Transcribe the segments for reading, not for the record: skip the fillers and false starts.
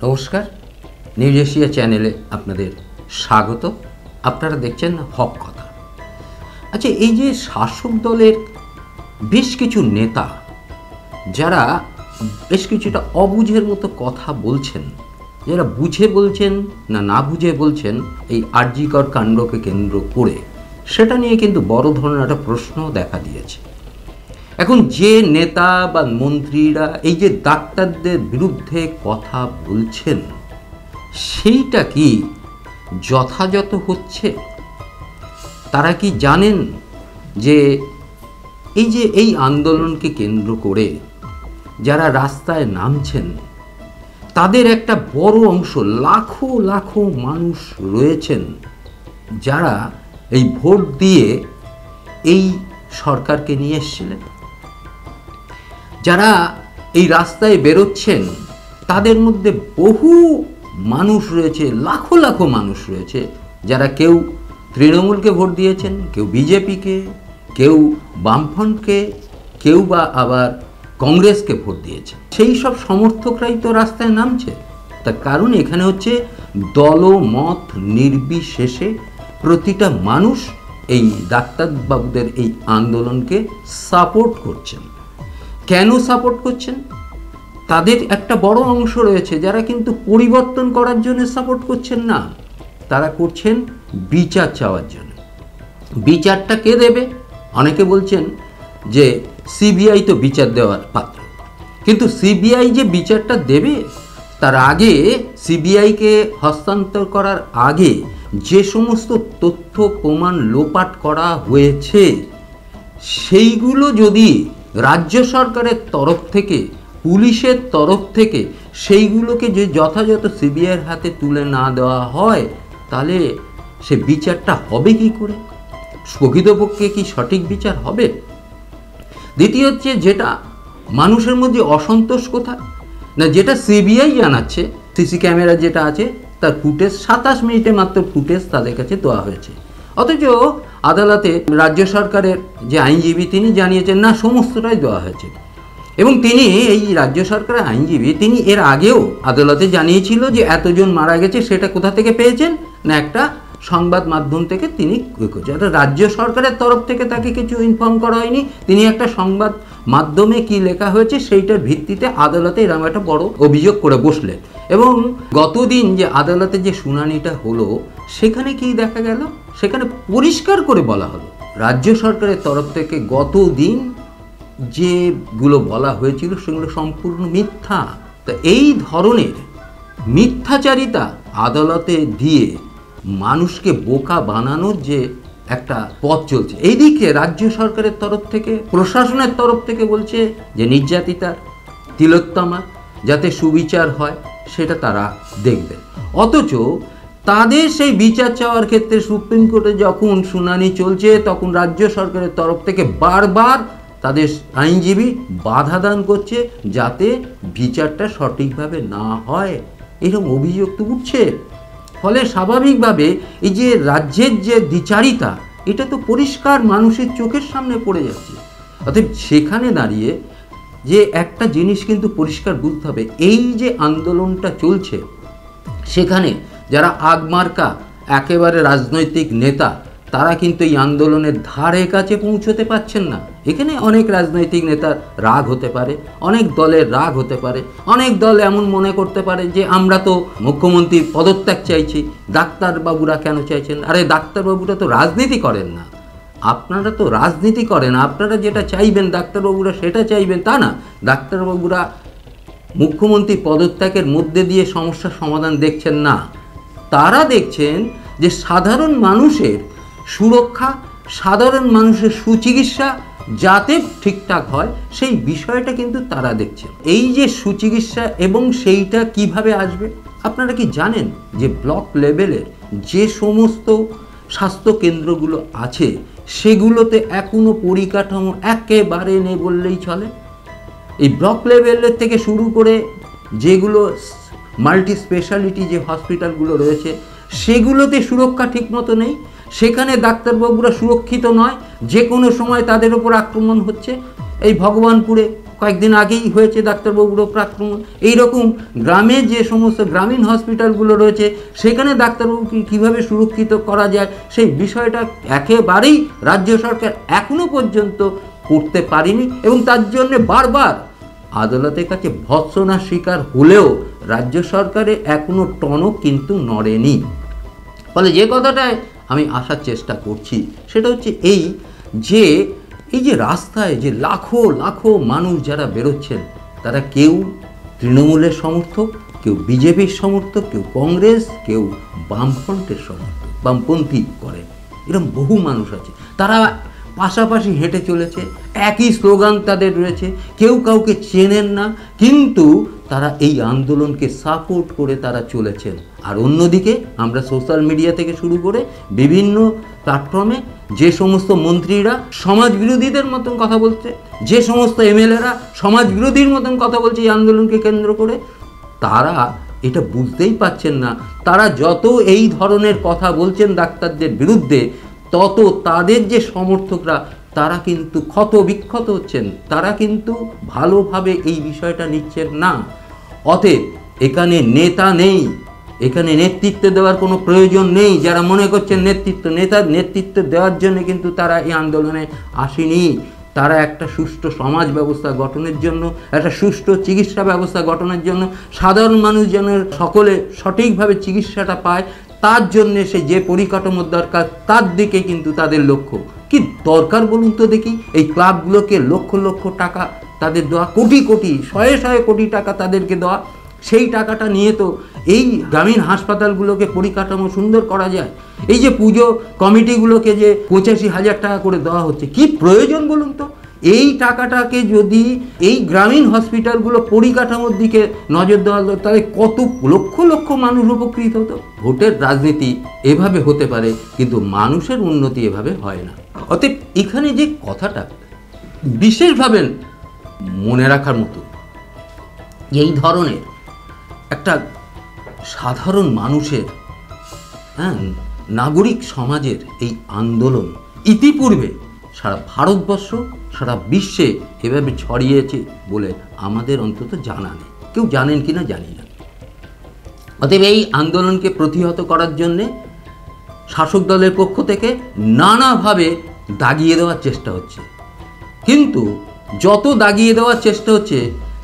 নমস্কার, news Asia চ্যানেলে আপনাদের স্বাগত। আপনারা দেখছেন হক কথা। আচ্ছা, এই যে শাসক দলের বেশ কিছু নেতা যারা বেশ কিছুটা অবুঝের মতো কথা বলছেন, যারা বুঝে বলছেন না বুঝে বলছেন এই আরজি কর কাণ্ডকে কেন্দ্র করে, সেটা নিয়ে কিন্তু বড় ধরনের একটা প্রশ্ন দেখা দিয়েছে। এখন যে নেতা বা মন্ত্রীরা এই যে ডাক্তারদের বিরুদ্ধে কথা বলছেন, সেইটা কি যথাযথ হচ্ছে? তারা কি জানেন যে এই আন্দোলনকে কেন্দ্র করে যারা রাস্তায় নামছেন তাদের একটা বড় অংশ, লাখো লাখো মানুষ রয়েছেন যারা এই ভোট দিয়ে এই সরকারকে নিয়ে এসেছিলেন। যারা এই রাস্তায় বেরোচ্ছেন তাদের মধ্যে বহু মানুষ রয়েছে, লাখো লাখো মানুষ রয়েছে যারা কেউ তৃণমূলকে ভোট দিয়েছেন, কেউ বিজেপিকে, কেউ বামফ্রন্টকে, কেউ বা আবার কংগ্রেসকে ভোট দিয়েছে। সেই সব সমর্থকরাই তো রাস্তায় নামছে। তার কারণ এখানে হচ্ছে দলমত নির্বিশেষে প্রতিটা মানুষ এই ডাক্তারবাবুদের এই আন্দোলনকে সাপোর্ট করছেন। কেন সাপোর্ট করছেন? তাদের একটা বড় অংশ রয়েছে যারা কিন্তু পরিবর্তন করার জন্য সাপোর্ট করছেন না, তারা করছেন বিচার চাওয়ার জন্য। বিচারটা কে দেবে? অনেকে বলছেন যে সিবিআই তো বিচার দেওয়ার পাত্র, কিন্তু সিবিআই যে বিচারটা দেবে তার আগে, সিবিআইকে হস্তান্তর করার আগে যে সমস্ত তথ্য প্রমাণ লোপাট করা হয়েছে সেইগুলো যদি রাজ্য সরকারের তরফ থেকে, পুলিশের তরফ থেকে সেইগুলোকে যে যথাযথ সিবিআইয়ের হাতে তুলে না দেওয়া হয়, তাহলে সে বিচারটা হবে কি করে? প্রকৃতপক্ষে কি সঠিক বিচার হবে? দ্বিতীয় হচ্ছে, যেটা মানুষের মধ্যে অসন্তোষ কোথায় না, যেটা সিবিআই জানাচ্ছে, সিসি ক্যামেরা যেটা আছে তার ফুটেজ 27 মিনিটে মাত্র ফুটেজ তাদের কাছে দেওয়া হয়েছে, অথচ আদালতে রাজ্য সরকারের যে আইনজীবী তিনি জানিয়েছেন না, সমস্তটাই দেওয়া হয়েছে। এবং তিনি, এই রাজ্য সরকারের আইনজীবী, তিনি এর আগেও আদালতে জানিয়েছিল যে এতজন মারা গেছে, সেটা কোথা থেকে পেয়েছেন না একটা সংবাদ মাধ্যম থেকে তিনি করছেন। রাজ্য সরকারের তরফ থেকে তাকে কিছু ইনফর্ম করা হয়নি, তিনি একটা সংবাদ মাধ্যমে কি লেখা হয়েছে সেইটার ভিত্তিতে আদালতে এরকম একটা বড় অভিযোগ করে বসলেন। এবং গতদিন যে আদালতে যে শুনানিটা হলো, সেখানে কি দেখা গেল? সেখানে পরিষ্কার করে বলা হলো রাজ্য সরকারের তরফ থেকে গতদিন যেগুলো বলা হয়েছিল সেগুলো সম্পূর্ণ মিথ্যা। তা এই ধরনের মিথ্যাচারিতা আদালতে দিয়ে মানুষকে বোকা বানানোর যে একটা পথ চলছে, এইদিকে রাজ্য সরকারের তরফ থেকে, প্রশাসনের তরফ থেকে বলছে যে নির্যাতিতার, তিলোত্তমার যাতে সুবিচার হয় সেটা তারা দেখবেন। অথচ তাদের সেই বিচার চাওয়ার ক্ষেত্রে সুপ্রিম কোর্টে যখন শুনানি চলছে, তখন রাজ্য সরকারের তরফ থেকে বারবার তাদের আইনজীবী বাধা দান করছে যাতে বিচারটা সঠিকভাবে না হয়, এরকম অভিযোগ তো উঠছে। ফলে স্বাভাবিকভাবে এই যে রাজ্যের যে দ্বিচারিতা, এটা তো পরিষ্কার মানুষের চোখের সামনে পড়ে যাচ্ছে। অতএব সেখানে দাঁড়িয়ে যে একটা জিনিস কিন্তু পরিষ্কার বুঝতে হবে, এই যে আন্দোলনটা চলছে সেখানে যারা আগমার্কা একেবারে রাজনৈতিক নেতা, তারা কিন্তু এই আন্দোলনের ধারে কাছে পৌঁছতে পারছেন না। এখানে অনেক রাজনৈতিক নেতার রাগ হতে পারে, অনেক দলের রাগ হতে পারে, অনেক দল এমন মনে করতে পারে যে আমরা তো মুখ্যমন্ত্রীর পদত্যাগ চাইছি, ডাক্তারবাবুরা কেন চাইছেন? আরে ডাক্তারবাবুরা তো রাজনীতি করেন না, আপনারা তো রাজনীতি করেন, আপনারা যেটা চাইবেন ডাক্তারবাবুরা সেটা চাইবেন তা না। ডাক্তারবাবুরা মুখ্যমন্ত্রী পদত্যাগের মধ্যে দিয়ে সমস্যার সমাধান দেখছেন না, তারা দেখছেন যে সাধারণ মানুষের সুরক্ষা, সাধারণ মানুষের সুচিকিৎসা যাতে ঠিকঠাক হয় সেই বিষয়টা কিন্তু তারা দেখছেন। এই যে সুচিকিৎসা এবং সেইটা কিভাবে আসবে, আপনারা কি জানেন যে ব্লক লেভেলের যে সমস্ত স্বাস্থ্য কেন্দ্রগুলো আছে সেগুলোতে এখনো পরিকাঠামো একেবারে নেই বললেই চলে। এই ব্লক লেভেলের থেকে শুরু করে যেগুলো মাল্টি স্পেশালিটি যে হসপিটালগুলো রয়েছে সেগুলোতে সুরক্ষা ঠিকমতো নেই, সেখানে ডাক্তারবাবুরা সুরক্ষিত নয়, যে কোনো সময় তাদের ওপর আক্রমণ হচ্ছে। এই ভগবানপুরে কয়েকদিন আগেই হয়েছে ডাক্তারবাবুর ওপর আক্রমণ। এইরকম গ্রামে যে সমস্ত গ্রামীণ হসপিটালগুলো রয়েছে সেখানে ডাক্তারবাবুকে কীভাবে সুরক্ষিত করা যায় সেই বিষয়টা একেবারেই রাজ্য সরকার এখনও পর্যন্ত করতে পারেনি, এবং তার জন্যে বারবার আদালতের কাছে ভৎসনার শিকার হলেও রাজ্য সরকারের এখনও টনক কিন্তু নড়েনি। ফলে যে কথাটায় আমি আসার চেষ্টা করছি সেটা হচ্ছে এই যে রাস্তায় যে লাখো লাখো মানুষ যারা বেরোচ্ছেন, তারা কেউ তৃণমূলের সমর্থক, কেউ বিজেপির সমর্থক, কেউ কংগ্রেস, কেউ বামফ্রন্টের সমর্থক, বামপন্থী করেন, এরকম বহু মানুষ আছে। তারা পাশাপাশি হেঁটে চলেছে, একই স্লোগান তাদের রয়েছে, কেউ কাউকে চেনেন না, কিন্তু তারা এই আন্দোলনকে সাপোর্ট করে তারা চলেছেন। আর অন্যদিকে আমরা সোশ্যাল মিডিয়া থেকে শুরু করে বিভিন্ন প্ল্যাটফর্মে যে সমস্ত মন্ত্রীরা সমাজ বিরোধীদের মতন কথা বলছে, যে সমস্ত এমএলএরা সমাজ বিরোধীর মতন কথা বলছে এই আন্দোলনকে কেন্দ্র করে, তারা এটা বুঝতেই পারছেন না। তারা যত এই ধরনের কথা বলছেন ডাক্তারদের বিরুদ্ধে, তত তাদের যে সমর্থকরা তারা কিন্তু ক্ষত বিক্ষত হচ্ছেন, তারা কিন্তু ভালোভাবে এই বিষয়টা নিচ্ছেন না। অতএব এখানে নেতা নেই, এখানে নেতৃত্ব দেওয়ার কোনো প্রয়োজন নেই। যারা মনে করছেন নেতৃত্ব দেওয়ার জন্য কিন্তু তারা এই আন্দোলনে আসেনি। তারা একটা সুষ্ঠু সমাজ ব্যবস্থা গঠনের জন্য, একটা সুষ্ঠু চিকিৎসা ব্যবস্থা গঠনের জন্য, সাধারণ মানুষ যেন সকলে সঠিকভাবে চিকিৎসাটা পায়, তার জন্যে সে যে পরিকাঠামোর দরকার তার দিকে কিন্তু তাদের লক্ষ্য। কি দরকার বলুন তো দেখি? এই ক্লাবগুলোকে লক্ষ লক্ষ টাকা তাদের দেওয়া, কোটি কোটি, শয়ে শয়ে কোটি টাকা তাদেরকে দেওয়া, সেই টাকাটা নিয়ে তো এই গ্রামীণ হাসপাতালগুলোকে পরিকাঠামো সুন্দর করা যায়। এই যে পুজো কমিটিগুলোকে যে 85,000 টাকা করে দেওয়া হচ্ছে, কি প্রয়োজন বলুন তো? এই টাকাটাকে যদি এই গ্রামীণ হসপিটালগুলো পরিকাঠামোর দিকে নজর দেওয়া হতো, তাহলে কত লক্ষ লক্ষ মানুষ উপকৃত হতো। ভোটের রাজনীতি এভাবে হতে পারে, কিন্তু মানুষের উন্নতি এভাবে হয় না। অতএব এখানে যে কথাটা বিশেষভাবে মনে রাখার মতো, এই ধরনের একটা সাধারণ মানুষের, নাগরিক সমাজের এই আন্দোলন ইতিপূর্বে সারা ভারতবর্ষ, সারা বিশ্বে এভাবে ছড়িয়েছে বলে আমাদের অন্তত জানা নেই। কেউ জানেন কি না জানি না। অতএব এই আন্দোলনকে প্রতিহত করার জন্যে শাসক দলের পক্ষ থেকে নানাভাবে দাগিয়ে দেওয়ার চেষ্টা হচ্ছে, কিন্তু যত দাগিয়ে দেওয়ার চেষ্টা হচ্ছে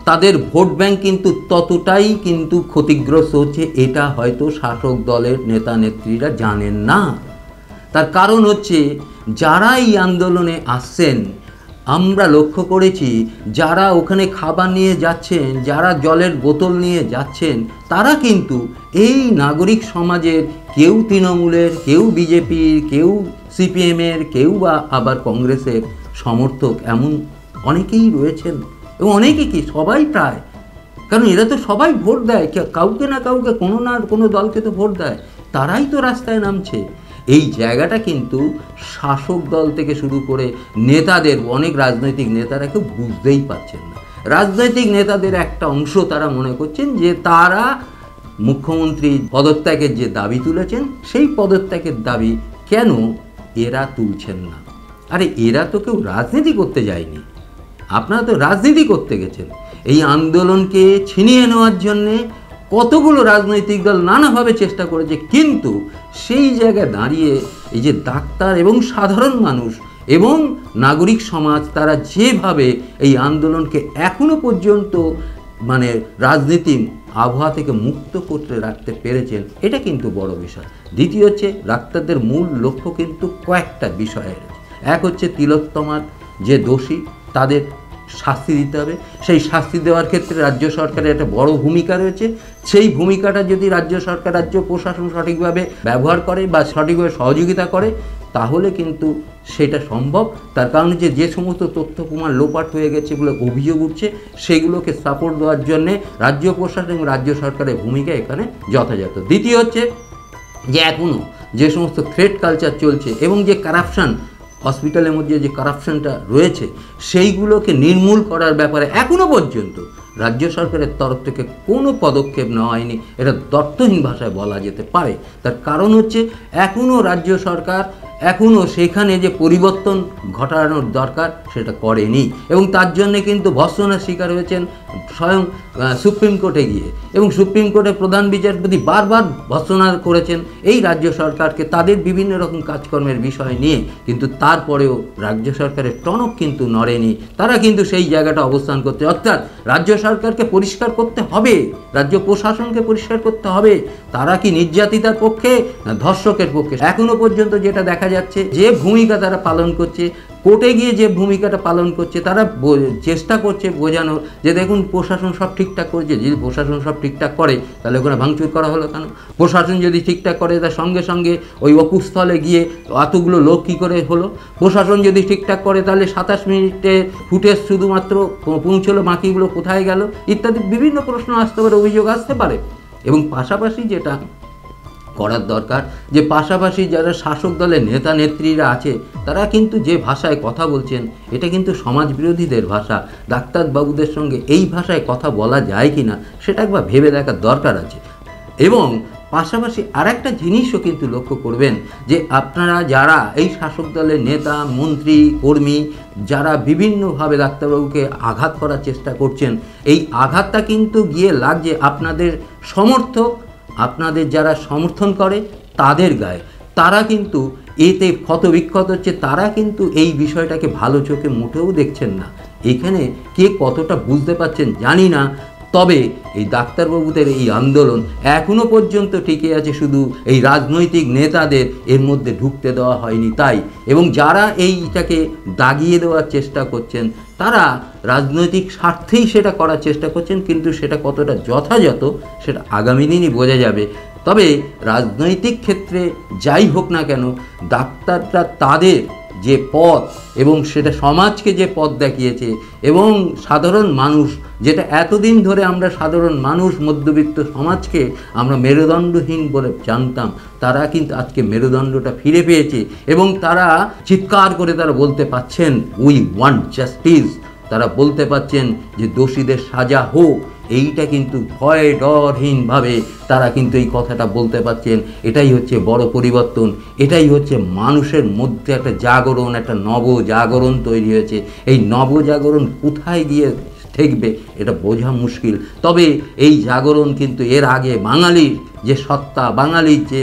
তাদের ভোট ব্যাংক কিন্তু ততটাই কিন্তু ক্ষতিগ্রস্ত হচ্ছে। এটা হয়তো শাসক দলের নেতা নেত্রীরা জানেন না। তার কারণ হচ্ছে যারা এই আন্দোলনে আসছেন, আমরা লক্ষ্য করেছি যারা ওখানে খাবার নিয়ে যাচ্ছেন, যারা জলের বোতল নিয়ে যাচ্ছেন, তারা কিন্তু এই নাগরিক সমাজের কেউ তৃণমূলের, কেউ বিজেপির, কেউ সিপিএমের, কেউ বা আবার কংগ্রেসের সমর্থক, এমন অনেকেই রয়েছেন। এবং অনেকে কি, সবাই প্রায়, কারণ এরা তো সবাই ভোট দেয়, কাউকে না কাউকে, কোনো না কোনো দলকে তো ভোট দেয়, তারাই তো রাস্তায় নামছে। এই জায়গাটা কিন্তু শাসক দল থেকে শুরু করে নেতাদের, অনেক রাজনৈতিক নেতারা কেউ বুঝতেই পারছেন না। রাজনৈতিক নেতাদের একটা অংশ তারা মনে করছেন যে তারা মুখ্যমন্ত্রী পদত্যাগের যে দাবি তুলেছেন, সেই পদত্যাগের দাবি কেন এরা তুলছেন না? আরে এরা তো কেউ রাজনীতি করতে যায়নি, আপনারা তো রাজনীতি করতে গেছেন। এই আন্দোলনকে ছিনিয়ে নেওয়ার জন্যে কতগুলো রাজনৈতিক দল নানাভাবে চেষ্টা করেছে, কিন্তু সেই জায়গায় দাঁড়িয়ে এই যে ডাক্তার এবং সাধারণ মানুষ এবং নাগরিক সমাজ, তারা যেভাবে এই আন্দোলনকে এখনো পর্যন্ত রাজনীতি আবহাওয়া থেকে মুক্ত করে রাখতে পেরেছেন, এটা কিন্তু বড় বিষয়। দ্বিতীয় হচ্ছে ডাক্তারদের মূল লক্ষ্য কিন্তু কয়েকটা বিষয়ের। এক হচ্ছে তিলোত্তমার যে দোষী, তাদের শাস্তি দিতে হবে। সেই শাস্তি দেওয়ার ক্ষেত্রে রাজ্য সরকারের একটা বড় ভূমিকা রয়েছে। সেই ভূমিকাটা যদি রাজ্য সরকার, রাজ্য প্রশাসন সঠিকভাবে ব্যবহার করে বা সঠিকভাবে সহযোগিতা করে, তাহলে কিন্তু সেটা সম্ভব। তার কারণ হচ্ছে যে সমস্ত তথ্য প্রমাণ লোপাট হয়ে গেছে, এগুলো অভিযোগ উঠছে, সেগুলোকে সাপোর্ট দেওয়ার জন্যে রাজ্য প্রশাসন এবং রাজ্য সরকারের ভূমিকা এখানে যথাযথ। দ্বিতীয় হচ্ছে যে এখনও যে সমস্ত থ্রেট কালচার চলছে এবং যে কারাপশান, হসপিটালের মধ্যে যে কারাপশনটা রয়েছে, সেইগুলোকে নির্মূল করার ব্যাপারে এখনও পর্যন্ত রাজ্য সরকারের তরফ থেকে কোনো পদক্ষেপ নেওয়া হয়নি। এটা দ্ব্যর্থহীন ভাষায় বলা যেতে পারে। তার কারণ হচ্ছে এখনও রাজ্য সরকার এখনও সেখানে যে পরিবর্তন ঘটানোর দরকার সেটা করেনি, এবং তার জন্যে কিন্তু ভর্ৎসনার শিকার হয়েছেন স্বয়ং সুপ্রিম কোর্টে গিয়ে, এবং সুপ্রিম কোর্টের প্রধান বিচারপতি বারবার ভর্ৎসনা করেছেন এই রাজ্য সরকারকে তাদের বিভিন্ন রকম কাজকর্মের বিষয় নিয়ে, কিন্তু তারপরেও রাজ্য সরকারের টনক কিন্তু নড়েনি, তারা কিন্তু সেই জায়গাটা অবস্থান করতে, অর্থাৎ রাজ্য সরকারকে পরিষ্কার করতে হবে, রাজ্য প্রশাসনকে পরিষ্কার করতে হবে, তারা কি নির্যাতিতার পক্ষে না ধর্ষকের পক্ষে। এখনো পর্যন্ত যেটা দেখা যাচ্ছে যে ভূমিকা তারা পালন করছে, কোর্টে গিয়ে যে ভূমিকাটা পালন করছে, তারা চেষ্টা করছে বোঝানোর যে দেখুন প্রশাসন সব ঠিকঠাক করছে। যদি প্রশাসন সব ঠিকঠাক করে তাহলে ওখানে ভাঙচুর করা হলো কেন? প্রশাসন যদি ঠিকঠাক করে তার সঙ্গে সঙ্গে ওই অকুস্থলে গিয়ে এতগুলো লোক কী করে হলো? প্রশাসন যদি ঠিকঠাক করে তাহলে 27 মিনিটে ফুটেজ শুধুমাত্র পৌঁছলো, বাকিগুলো কোথায় গেল ইত্যাদি বিভিন্ন প্রশ্ন আসতে পারে, অভিযোগ আসতে পারে। এবং পাশাপাশি যেটা করার দরকার, যে পাশাপাশি যারা শাসক দলের নেতা নেত্রীরা আছে তারা কিন্তু যে ভাষায় কথা বলছেন এটা কিন্তু সমাজ বিরোধীদের ভাষা। ডাক্তারবাবুদের সঙ্গে এই ভাষায় কথা বলা যায় কি না সেটা একবার ভেবে দেখার দরকার আছে। এবং পাশাপাশি আরেকটা জিনিসও কিন্তু লক্ষ্য করবেন যে আপনারা যারা এই শাসক দলের নেতা মন্ত্রী কর্মী যারা বিভিন্নভাবে ডাক্তারবাবুকে আঘাত করার চেষ্টা করছেন, এই আঘাতটা কিন্তু গিয়ে লাগছে আপনাদের সমর্থক, আপনাদের যারা সমর্থন করে তাদের গায়ে। তারা কিন্তু এতে ক্ষতবিক্ষত হচ্ছে, তারা কিন্তু এই বিষয়টাকে ভালো চোখে মোটেও দেখছেন না। এখানে কে কতটা বুঝতে পারছেন জানি না, তবে এই ডাক্তারবাবুদের এই আন্দোলন এখনো পর্যন্ত টিকে আছে শুধু এই রাজনৈতিক নেতাদের এর মধ্যে ঢুকতে দেওয়া হয়নি তাই, এবং যারা এইটাকে দাগিয়ে দেওয়ার চেষ্টা করছেন তারা রাজনৈতিক স্বার্থেই সেটা করার চেষ্টা করছেন, কিন্তু সেটা কতটা যথাযথ সেটা আগামী দিনই বোঝা যাবে। তবে রাজনৈতিক ক্ষেত্রে যাই হোক না কেন, ডাক্তাররা তাদের যে পথ এবং সেটা সমাজকে যে পথ দেখিয়েছে, এবং সাধারণ মানুষ যেটা এতদিন ধরে আমরা সাধারণ মানুষ মধ্যবিত্ত সমাজকে আমরা মেরুদণ্ডহীন বলে জানতাম, তারা কিন্তু আজকে মেরুদণ্ডটা ফিরে পেয়েছে, এবং তারা চিৎকার করে তারা বলতে পাচ্ছেন উই ওয়ান্ট জাস্টিস। তারা বলতে পাচ্ছেন যে দোষীদের সাজা হোক, এইটা কিন্তু ভয় ডরহীনভাবে তারা কিন্তু এই কথাটা বলতে পারছেন। এটাই হচ্ছে বড় পরিবর্তন, এটাই হচ্ছে মানুষের মধ্যে একটা জাগরণ, একটা নবজাগরণ তৈরি হয়েছে। এই নবজাগরণ কোথায় গিয়ে ঠেকবে এটা বোঝা মুশকিল। তবে এই জাগরণ কিন্তু এর আগে বাঙালির যে সত্তা, বাঙালির যে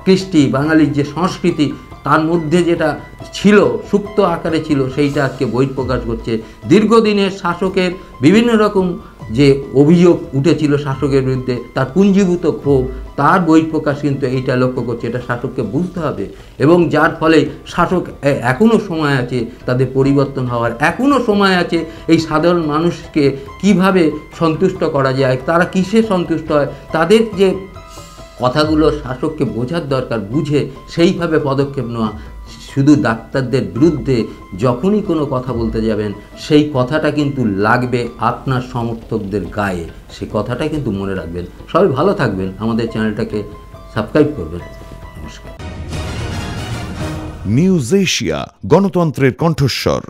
কৃষ্টি, বাঙালির যে সংস্কৃতি তার মধ্যে যেটা ছিল, সুপ্ত আকারে ছিল, সেইটা আজকে বহিঃপ্রকাশ করছে। দীর্ঘদিনের শাসকের বিভিন্ন রকম যে অভিযোগ উঠেছিল শাসকের বিরুদ্ধে, তার পুঞ্জীভূত ক্ষোভ, তার বহিঃপ্রকাশ কিন্তু এইটা লক্ষ্য করছে। এটা শাসককে বুঝতে হবে, এবং যার ফলে শাসক এখনও সময় আছে তাদের পরিবর্তন হওয়ার, এখনও সময় আছে এই সাধারণ মানুষকে কিভাবে সন্তুষ্ট করা যায়, তারা কিসে সন্তুষ্ট হয়, তাদের যে কথাগুলো শাসককে বোঝার দরকার, বুঝে সেইভাবে পদক্ষেপ নেওয়া। শুধু ডাক্তারদের বিরুদ্ধে যখনই কোনো কথা বলতে যাবেন সেই কথাটা কিন্তু লাগবে আপনার সমর্থকদের গায়ে, সেই কথাটা কিন্তু মনে রাখবেন। সবাই ভালো থাকবেন, আমাদের চ্যানেলটাকে সাবস্ক্রাইব করবেন। নমস্কার। নিউজ এশিয়া, গণতন্ত্রের কণ্ঠস্বর।